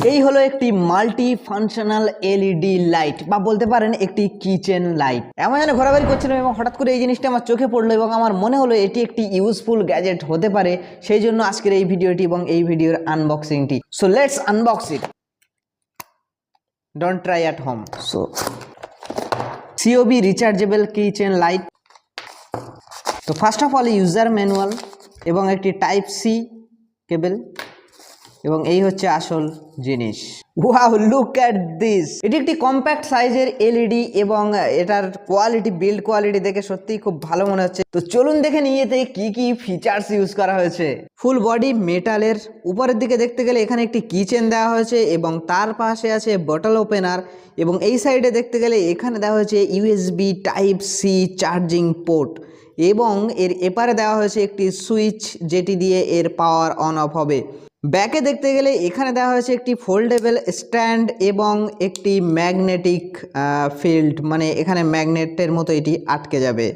এই হলো একটি মাল্টি ফাংশনাল এলইডি লাইট বা বলতে পারেন একটি কিচেন লাইট। অ্যামাজনে ঘোরাঘুরি করছিলাম এবং হঠাৎ করে এই জিনিসটা আমার চোখে পড়লো এবং আমার মনে হলো এটি একটি ইউজফুল গ্যাজেট হতে পারে, সেই জন্য আজকের এই ভিডিওটি এবং এই ভিডিওর আনবক্সিংটি। So let's unbox it, don't try at home. So COB rechargeable kitchen light. তো first of all user manual এবং একটি টাইপ সি কেবল এবং এই হচ্ছে আসল জিনিস। Wow, look at this. এটি একটি কম্প্যাক্ট সাইজের এলইডি এবং এটার কোয়ালিটি, বিল্ড কোয়ালিটি দেখে সত্যিই খুব ভালো মনে হচ্ছে। তো চলুন দেখে নিয়ে এতে কি কি ফিচার্স ইউজ করা হয়েছে। ফুল বডি মেটালের, উপরের দিকে দেখতে গেলে এখানে একটি কিচেন দেওয়া হয়েছে এবং তার পাশে আছে বটল ওপেনার এবং এই সাইডে দেখতে গেলে এখানে দেওয়া হয়েছে USB type C charging port এবং এর এপারে দেওয়া হয়েছে একটি সুইচ যেটি দিয়ে এর পাওয়ার অন অফ হবে। ব্যাকে দেখতে গেলে এখানে দেওয়া হয়েছে একটি ফোল্ডেবল স্ট্যান্ড এবং একটি ম্যাগনেটিক ফিল্ড, মানে এখানে ম্যাগনেটের মতো এটি আটকে যাবে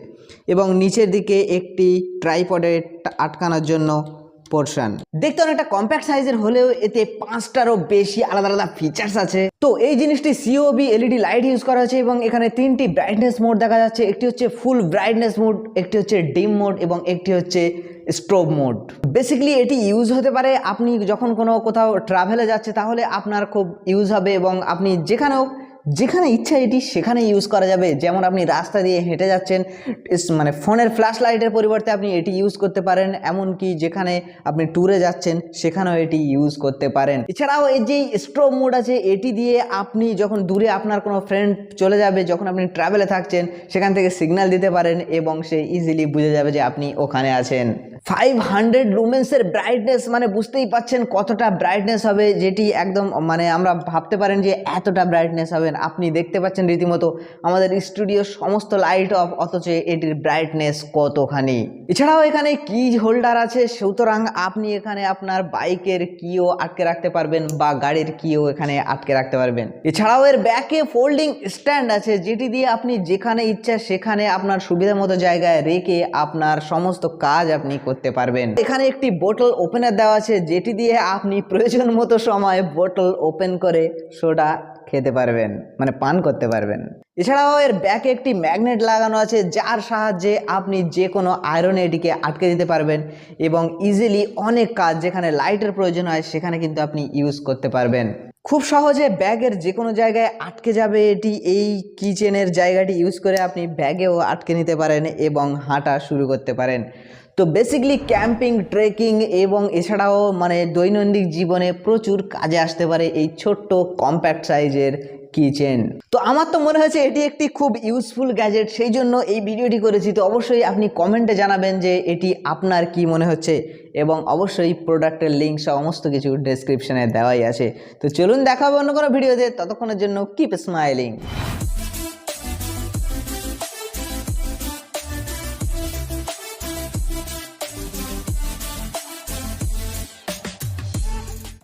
এবং নিচের দিকে একটি ট্রাইপডে আটকানোর জন্য পোর্শন। দেখতে অনেকটা কম্প্যাক্ট সাইজের হলেও এতে 5টারও বেশি আলাদা আলাদা ফিচার্স আছে। তো এই জিনিসটি COB এলইডি লাইট ইউজ করা হয়েছে এবং এখানে 3টি ব্রাইটনেস মোড দেখা যাচ্ছে। একটি হচ্ছে ফুল ব্রাইটনেস মোড, একটি হচ্ছে ডিম মোড এবং একটি হচ্ছে স্ট্রোব মোড। বেসিক্যালি এটি ইউজ হতে পারে আপনি যখন কোথাও ট্রাভেলে যাচ্ছে তাহলে আপনার খুব ইউজ হবে এবং আপনি যেখানে ইচ্ছা এটি সেখানে ইউজ করা যাবে। যেমন আপনি রাস্তা দিয়ে হেঁটে যাচ্ছেন, মানে ফোনের ফ্ল্যাশ লাইটের পরিবর্তে আপনি এটি ইউজ করতে পারেন। এমনকি যেখানে আপনি ট্যুরে যাচ্ছেন সেখানেও এটি ইউজ করতে পারেন। এছাড়াও এই যে স্ট্রোব মোড আছে, এটি দিয়ে আপনি যখন দূরে আপনার কোনো ফ্রেন্ড চলে যাবে, যখন আপনি ট্রাভেলে থাকছেন সেখান থেকে সিগন্যাল দিতে পারেন এবং সে ইজিলি বুঝে যাবে যে আপনি ওখানে আছেন। 500 লুমেন্সের ব্রাইটনেস, মানে বুঝতেই পাচ্ছেন কতটা ব্রাইটনেস হবে, যেটি একদম মানে আমরা ভাবতে পারেন যে এতটা ব্রাইটনেস হবে। আপনি দেখতে পাচ্ছেন রীতিমতো আমাদের স্টুডিওর সমস্ত লাইট অফ, অথচ এটির ব্রাইটনেস কতখানি। এছাড়াও এখানে কি হোল্ডার আছে, সুতরাং আপনি এখানে আপনার বাইকের কিও আটকে রাখতে পারবেন বা গাড়ির কিও এখানে আটকে রাখতে পারবেন। এছাড়াও এর ব্যাকে ফোল্ডিং স্ট্যান্ড আছে যেটি দিয়ে আপনি যেখানে ইচ্ছা সেখানে আপনার সুবিধা মতো জায়গায় রেখে আপনার সমস্ত কাজ আপনি করতে পারবেন। এখানে একটি বোতল ওপেনার দেওয়া আছে যেটি দিয়ে আপনি প্রয়োজন মতো সময় বোতল ওপেন করে সোডা খেতে পারবেন, মানে পান করতে পারবেন। এছাড়াও এর ব্যাকে একটি ম্যাগনেট লাগানো আছে যার সাহায্যে আপনি যে কোনো আয়রনে এটিকে আটকে দিতে পারবেন এবং ইজিলি অনেক কাজ যেখানে লাইটের প্রয়োজন হয় সেখানে কিন্তু আপনি ইউজ করতে পারবেন। খুব সহজে ব্যাগের যে কোনো জায়গায় আটকে যাবে এটি। এই কিচেনের জায়গাটি ইউজ করে আপনি ব্যাগেও আটকে নিতে পারেন এবং হাঁটা শুরু করতে পারেন। তো বেসিক্যালি ক্যাম্পিং, ট্রেকিং এবং এছাড়াও মানে দৈনন্দিন জীবনে প্রচুর কাজে আসতে পারে এই ছোট্ট কম্প্যাক্ট সাইজের কিচেন। তো আমার তো মনে হয়েছে এটি একটি খুব ইউজফুল গ্যাজেট, সেই জন্য এই ভিডিওটি করেছি। তো অবশ্যই আপনি কমেন্টে জানাবেন যে এটি আপনার কি মনে হচ্ছে এবং অবশ্যই প্রোডাক্টের লিঙ্ক সমস্ত কিছু ডেসক্রিপশনে দেওয়াই আছে। তো চলুন দেখা হবে অন্য কোনো ভিডিওতে, ততক্ষণের জন্য কিপ স্মাইলিং।